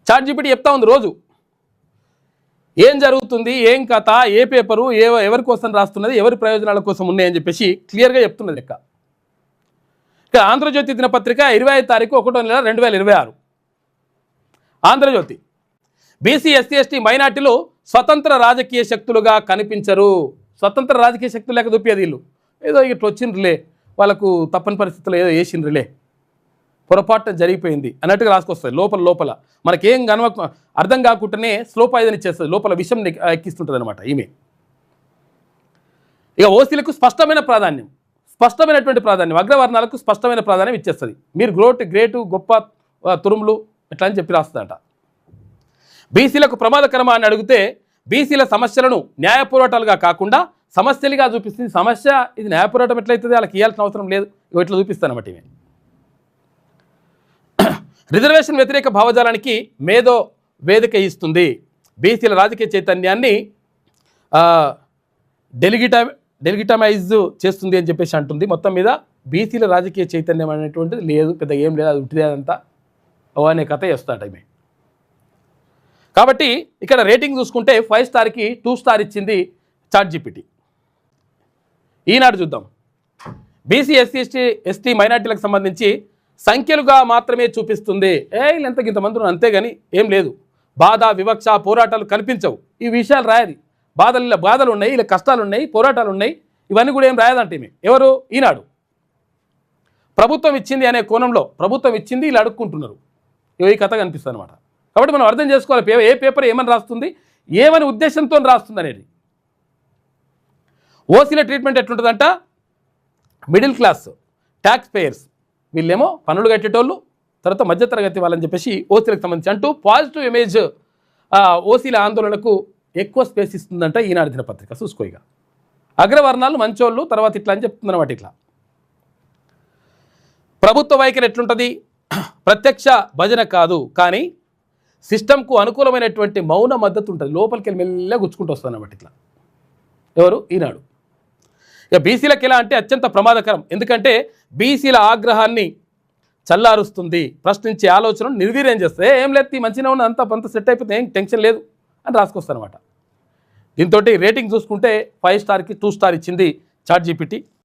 Chat GPT చెప్తా ఉంది రోజు ఏం జరుగుతుంది, ఏం కథ, ఏ పేపరు, ఎవరి కోసం రాస్తున్నది, ఎవరి ప్రయోజనాల కోసం ఉన్నాయని చెప్పేసి క్లియర్గా చెప్తున్నది లెక్క. ఇక ఆంధ్రజ్యోతి దినపత్రిక 25 తారీఖు 1వ నెల 2026. ఆంధ్రజ్యోతి, బీసీ ఎస్సీ ఎస్టీ మైనార్టీలు స్వతంత్ర రాజకీయ శక్తులుగా కనిపించరు. స్వతంత్ర రాజకీయ శక్తులు లేక చూపేది వీళ్ళు ఏదో ఇట్లా వచ్చిండ్రులే, వాళ్ళకు తప్పని పరిస్థితుల్లో ఏదో వేసిండ్రులే, పొరపాటున జరిగిపోయింది అన్నట్టుగా రాసుకొస్తుంది. లోపల మనకేం అర్థం కాకుండానే స్లో పాయిజన్ ఇచ్చేస్తుంది, లోపల విషం ఎక్కిస్తుంటుంది అనమాట ఈమె. ఇక ఓసీలకు స్పష్టమైనటువంటి ప్రాధాన్యం, అగ్రవర్ణాలకు స్పష్టమైన ప్రాధాన్యం ఇచ్చేస్తుంది. మీరు గ్రేటు గొప్ప తురుములు ఎట్లా అని చెప్పి రాస్తుందట. బీసీలకు ప్రమాదకరమా అని అడిగితే బీసీల సమస్యలను న్యాయ పోరాటాలుగా కాకుండా సమస్యలుగా చూపిస్తుంది. సమస్య ఇది న్యాయ పోరాటం ఎట్లయితుంది, వాళ్ళకి ఇవ్వాల్సిన అవసరం లేదు, ఇట్లా చూపిస్తాను అన్నమాట ఈమె. రిజర్వేషన్ వ్యతిరేక భావజాలానికి మేధో వేదిక ఇస్తుంది. బీసీల రాజకీయ చైతన్యాన్ని డెలిగిటమైజ్ చేస్తుంది అని చెప్పేసి అంటుంది. మొత్తం మీద బీసీల రాజకీయ చైతన్యం అనేటువంటిది లేదు, పెద్ద ఏం లేదు, అది ఉట్టిదేదంతా అనే కథ చేస్తాట ఈమె. కాబట్టి ఇక్కడ రేటింగ్ చూసుకుంటే 5 స్టార్కి 2 స్టార్ ఇచ్చింది చాట్ జీపీటీ. ఈనాడు చూద్దాం. బీసీ ఎస్టీ మైనార్టీలకు సంబంధించి సంఖ్యలుగా మాత్రమే చూపిస్తుంది. వీళ్ళంత ఇంతమంది అంతేగాని ఏం లేదు, బాధ వివక్ష పోరాటాలు కనిపించవు. ఈ విషయాలు రాయది. బాధలు ఉన్నాయి, ఇలా కష్టాలు ఉన్నాయి, పోరాటాలు ఉన్నాయి, ఇవన్నీ కూడా ఏం రాయదంటే ఈమె. ఎవరు? ఈనాడు. ప్రభుత్వం ఇచ్చింది అనే కోణంలో ప్రభుత్వం ఇచ్చింది ఇలా అడుక్కుంటున్నారు, ఈ కథ కనిపిస్తుంది అనమాట. కాబట్టి మనం అర్థం చేసుకోవాలి ఏ పేపర్ ఏమని రాస్తుంది, ఏమని ఉద్దేశంతో రాస్తుంది అనేది. ఓసీల ట్రీట్మెంట్ ఎట్లుంటుందంట, మిడిల్ క్లాస్ ట్యాక్స్ పేయర్స్, వీళ్ళేమో పన్నులు కట్టేటోళ్ళు, తర్వాత మధ్యతరగతి వాళ్ళని చెప్పేసి ఓసీలకు సంబంధించి అంటూ పాజిటివ్ ఇమేజ్ ఓసీల ఆందోళనకు ఎక్కువ స్పేస్ ఇస్తుందంట ఈనాడు దినపత్రిక. చూసుకోయిగా అగ్రవర్ణాలు మంచోళ్ళు, తర్వాత ఇట్లా అని చెప్తుందన్నమాట. ఇట్లా ప్రభుత్వ వైఖరి ఎట్లుంటుంది, ప్రత్యక్ష భజన కాదు కానీ సిస్టమ్కు అనుకూలమైనటువంటి మౌన మద్దతు ఉంటుంది. లోపలికి వెళ్ళి మెల్లగా గుచ్చుకుంటూ వస్తుంది అన్నమాట. ఇట్లా ఎవరు? ఈనాడు. ఇక బీసీలకు ఎలా అంటే అత్యంత ప్రమాదకరం, ఎందుకంటే బీసీల ఆగ్రహాన్ని చల్లారుస్తుంది, ప్రశ్నించే ఆలోచనను నిర్వీర్యం చేస్తుంది. ఏం లేదు, మంచిగా ఉన్న అంత సెట్ అయిపోతే ఏం టెన్షన్ లేదు అని రాసుకొస్తారనమాట. దీంతో రేటింగ్ చూసుకుంటే 5 స్టార్కి 2 స్టార్ ఇచ్చింది చాట్ జీపీటీ.